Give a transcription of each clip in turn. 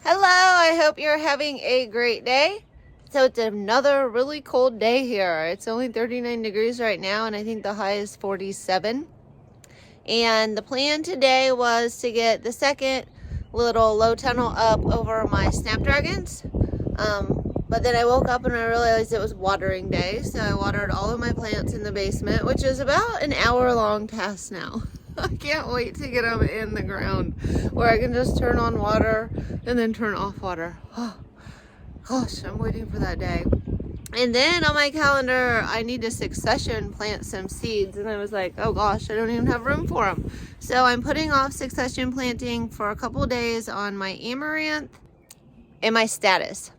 Hello, I hope you're having a great day. So it's another really cold day here. It's only 39 degrees right now, and I think the high is 47. And the plan today was to get the second little low tunnel up over my Snapdragons. But then I woke up and I realized it was watering day, so I watered all of my plants in the basement, which is about an hour-long task now. I can't wait to get them in the ground where I can just turn on water and then turn off water. Oh, gosh, I'm waiting for that day. And then on my calendar, I need to succession plant some seeds. And I was like, oh gosh, I don't even have room for them. So I'm putting off succession planting for a couple days on my amaranth and my status.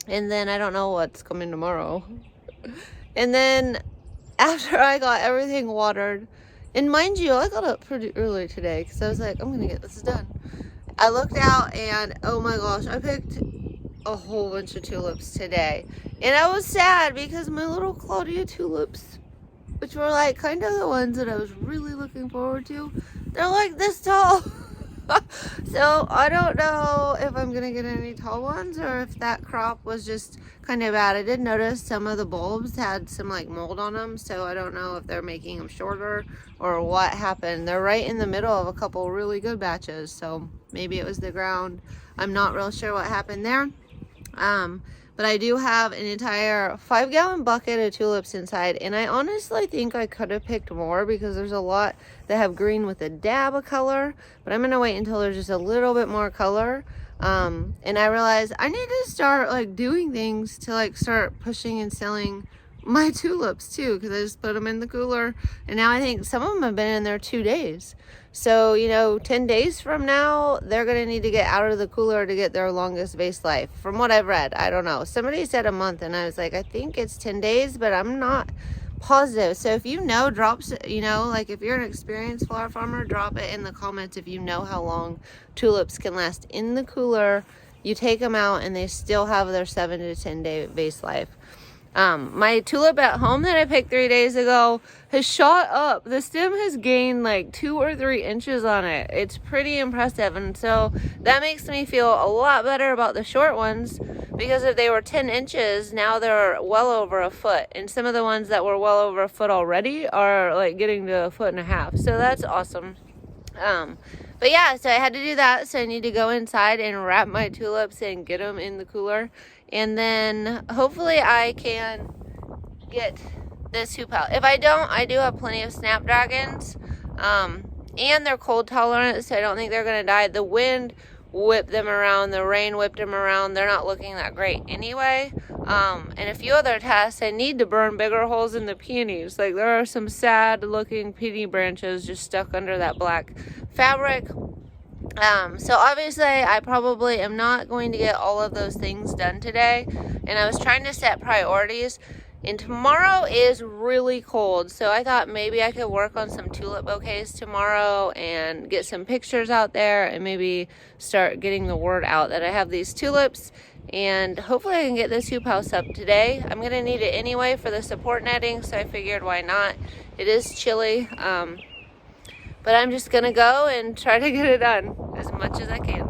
And then I don't know what's coming tomorrow. And then after I got everything watered, and mind you, I got up pretty early today because I was like, I'm going to get this done. I looked out and oh my gosh, I picked a whole bunch of tulips today. And I was sad because my little Claudia tulips, which were like kind of the ones that I was really looking forward to, they're like this tall. So I don't know if I'm gonna get any tall ones or if that crop was just kind of bad. I did notice some of the bulbs had some like mold on them, so I don't know if they're making them shorter or what happened. They're right in the middle of a couple really good batches, so maybe it was the ground. I'm not real sure what happened there. But I do have an entire 5-gallon bucket of tulips inside, and I honestly think I could have picked more because there's a lot that have green with a dab of color, but I'm gonna wait until there's just a little bit more color. And I realized I need to start like doing things to like start pushing and selling my tulips too, because I just put them in the cooler, and now I think some of them have been in there 2 days. So, you know, 10 days from now, they're going to need to get out of the cooler to get their longest vase life. From what I've read, I don't know. Somebody said a month, and I was like, I think it's 10 days, but I'm not positive. So if you know, like if you're an experienced flower farmer, drop it in the comments if you know how long tulips can last in the cooler. You take them out, and they still have their 7 to 10 day vase life. My tulip at home that I picked 3 days ago has shot up. The stem has gained like 2 or 3 inches on it. It's pretty impressive, and so that makes me feel a lot better about the short ones, because if they were 10 inches, now they're well over a foot, and some of the ones that were well over a foot already are like getting to 1.5 feet, so that's awesome. But yeah, so I had to do that, so I need to go inside and wrap my tulips and get them in the cooler. And then hopefully I can get this hoop out. If I don't, I do have plenty of Snapdragons. And they're cold tolerant, so I don't think they're going to die. The wind whipped them around. The rain whipped them around. They're not looking that great anyway. And a few other tasks. I need to burn bigger holes in the peonies. Like there are some sad looking peony branches just stuck under that black fabric. So obviously I probably am not going to get all of those things done today, and I was trying to set priorities, and tomorrow is really cold, so I thought maybe I could work on some tulip bouquets tomorrow and get some pictures out there and maybe start getting the word out that I have these tulips, and hopefully I can get this hoop house up today. I'm going to need it anyway for the support netting, so I figured why not. It is chilly, but I'm just going to go and try to get it done as much as I can.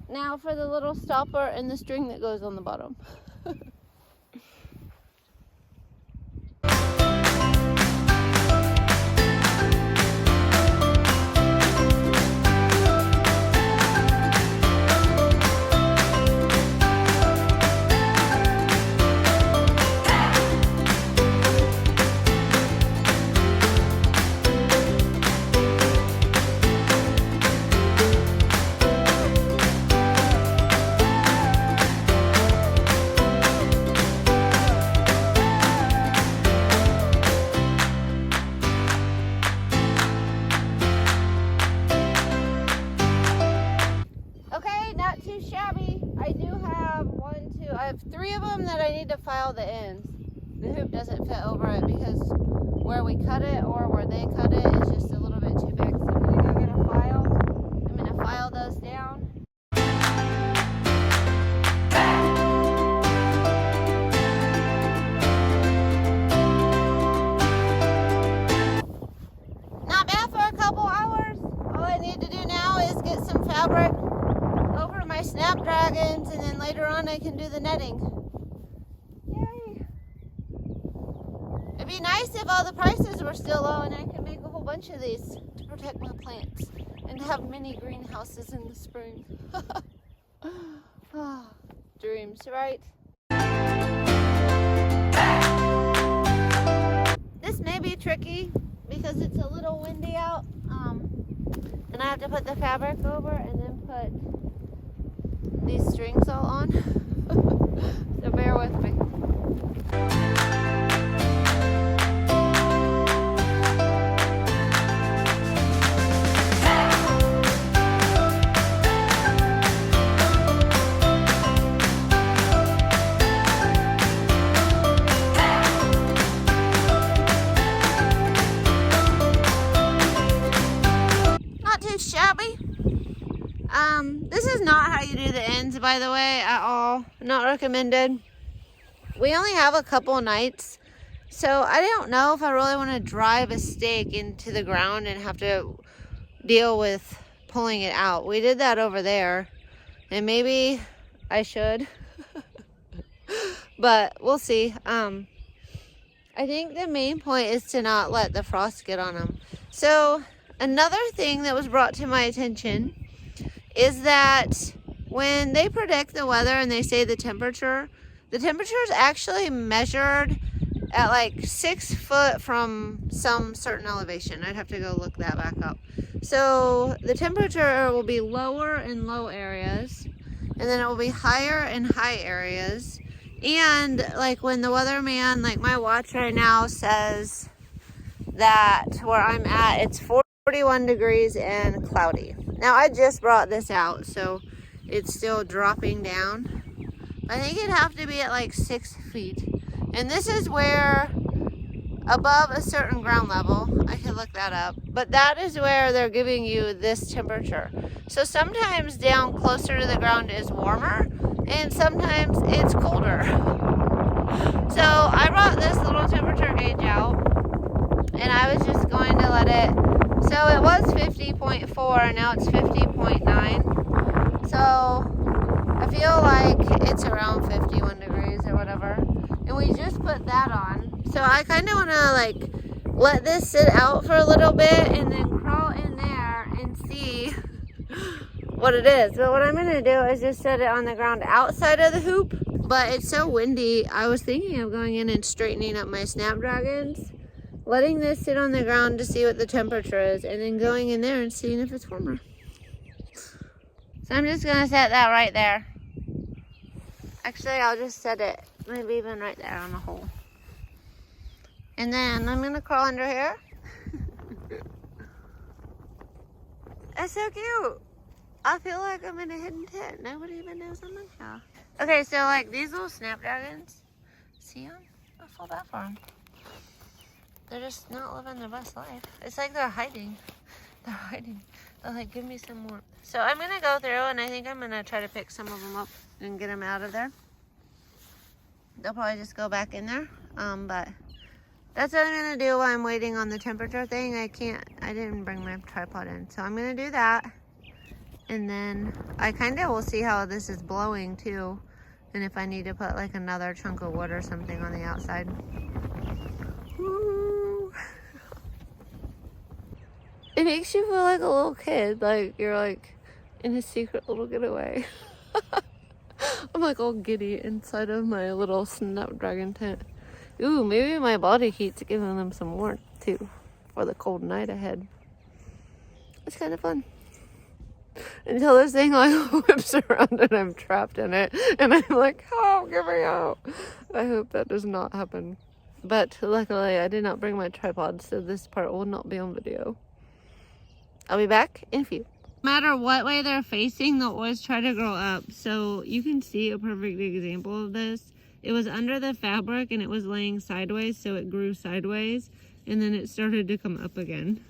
Now for the little stopper and the string that goes on the bottom. need to file the ends. The hoop doesn't fit over it because where we cut it or where they cut it is just a little bit too big. So I'm gonna go get a file. I'm gonna file those down. Not bad for a couple hours. All I need to do now is get some fabric over my Snapdragons, and then later on I can do the netting. Yay! It'd be nice if all the prices were still low and I could make a whole bunch of these to protect my plants and have mini greenhouses in the spring. Oh, dreams, right? This may be tricky because it's a little windy out, and I have to put the fabric over and then put these strings all on. So bear with me. Shabby. This is not how you do the ends, by the way, at all. Not recommended. We only have a couple nights, so I don't know if I really want to drive a stake into the ground and have to deal with pulling it out. We did that over there, and maybe I should, but we'll see. I think the main point is to not let the frost get on them. So another thing that was brought to my attention is that when they predict the weather and they say the temperature is actually measured at like 6 foot from some certain elevation. I'd have to go look that back up. So the temperature will be lower in low areas, and then it will be higher in high areas. And like when the weatherman, like my watch right now says that where I'm at, it's 41 degrees and cloudy. Now I just brought this out, so it's still dropping down. I think it'd have to be at like 6 feet. And this is where above a certain ground level, I can look that up, but that is where they're giving you this temperature. So sometimes down closer to the ground is warmer, and sometimes it's colder. So I brought this little temperature gauge out, and I was just going to let it. So it was 50.4 and now it's 50.9. So I feel like it's around 51 degrees or whatever. And we just put that on. So I kind of want to like let this sit out for a little bit and then crawl in there and see what it is. But what I'm going to do is just set it on the ground outside of the hoop. But it's so windy, I was thinking of going in and straightening up my Snapdragons, letting this sit on the ground to see what the temperature is, and then going in there and seeing if it's warmer. So I'm just gonna set that right there. Actually, I'll just set it maybe even right there on the hole. And then I'm gonna crawl under here. It's so cute. I feel like I'm in a hidden tent. Nobody even knows I'm in here. Okay, so like these little Snapdragons, see them? I feel bad for them. They're just not living their best life. It's like they're hiding. They're hiding. They'll like give me some warmth. So I'm gonna go through and I think I'm gonna try to pick some of them up and get them out of there. They'll probably just go back in there. But that's what I'm gonna do while I'm waiting on the temperature thing. I didn't bring my tripod in. So I'm gonna do that. And then I kind of will see how this is blowing too. And if I need to put like another chunk of wood or something on the outside. Woo. It makes you feel like a little kid. Like you're like in a secret little getaway. I'm like all giddy inside of my little Snapdragon tent. Ooh, maybe my body heat's giving them some warmth too for the cold night ahead. It's kind of fun. Until this thing like whips around and I'm trapped in it. And I'm like, oh, get me out. I hope that does not happen. But luckily I did not bring my tripod, so this part will not be on video. I'll be back in a few. No matter what way they're facing, they'll always try to grow up. So you can see a perfect example of this It was under the fabric and it was laying sideways, so it grew sideways, and then it started to come up again.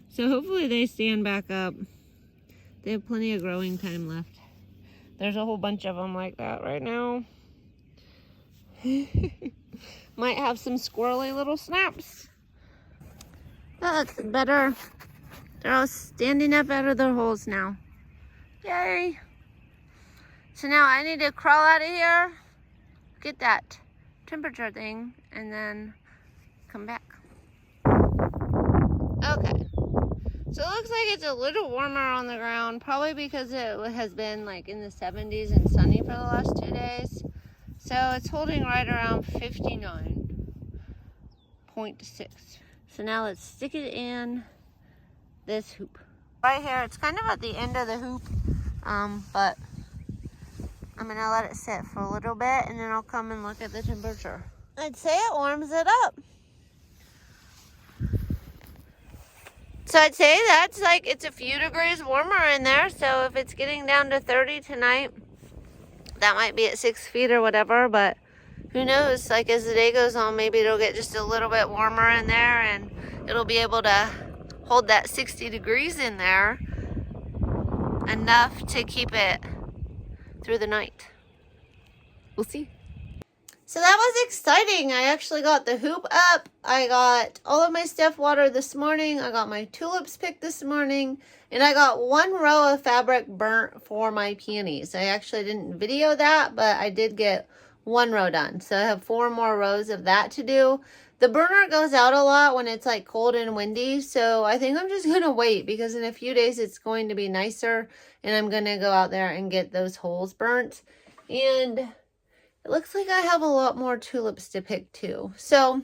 So hopefully they stand back up. They have plenty of growing time left. There's a whole bunch of them like that right now. Might have some squirrely little snaps. That's better. They're all standing up out of their holes now. Yay. So now I need to crawl out of here, get that temperature thing, and then come back. Okay. So it looks like it's a little warmer on the ground, probably because it has been like in the 70s and sunny for the last 2 days. So it's holding right around 59.6. So now let's stick it in this hoop. Right here, it's kind of at the end of the hoop, but I'm gonna let it sit for a little bit and then I'll come and look at the temperature. I'd say it warms it up. So I'd say that's like, it's a few degrees warmer in there. So if it's getting down to 30 tonight, that might be at 6 feet or whatever, but who knows? Like as the day goes on, maybe it'll get just a little bit warmer in there and it'll be able to hold that 60 degrees in there enough to keep it through the night. We'll see. So that was exciting. I actually got the hoop up. I got all of my stuff watered this morning. I got my tulips picked this morning. And I got 1 row of fabric burnt for my peonies. I actually didn't video that, but I did get 1 row done. So I have 4 more rows of that to do. The burner goes out a lot when it's like cold and windy. So I think I'm just going to wait because in a few days it's going to be nicer. And I'm going to go out there and get those holes burnt. And it looks like I have a lot more tulips to pick too. So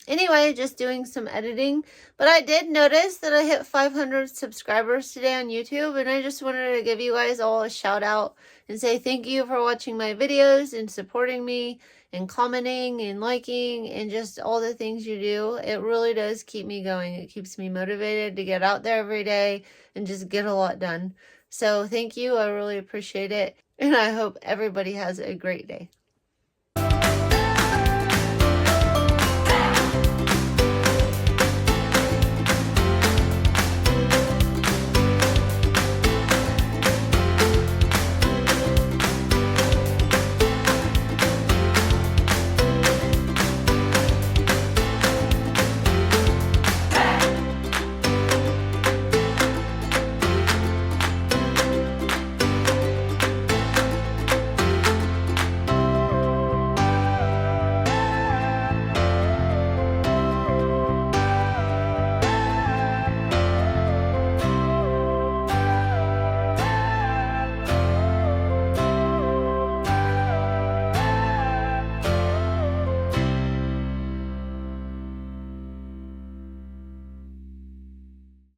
anyway, just doing some editing. But I did notice that I hit 500 subscribers today on YouTube. And I just wanted to give you guys all a shout out and say thank you for watching my videos and supporting me and commenting and liking and just all the things you do. It really does keep me going. It keeps me motivated to get out there every day and just get a lot done. So thank you. I really appreciate it. And I hope everybody has a great day.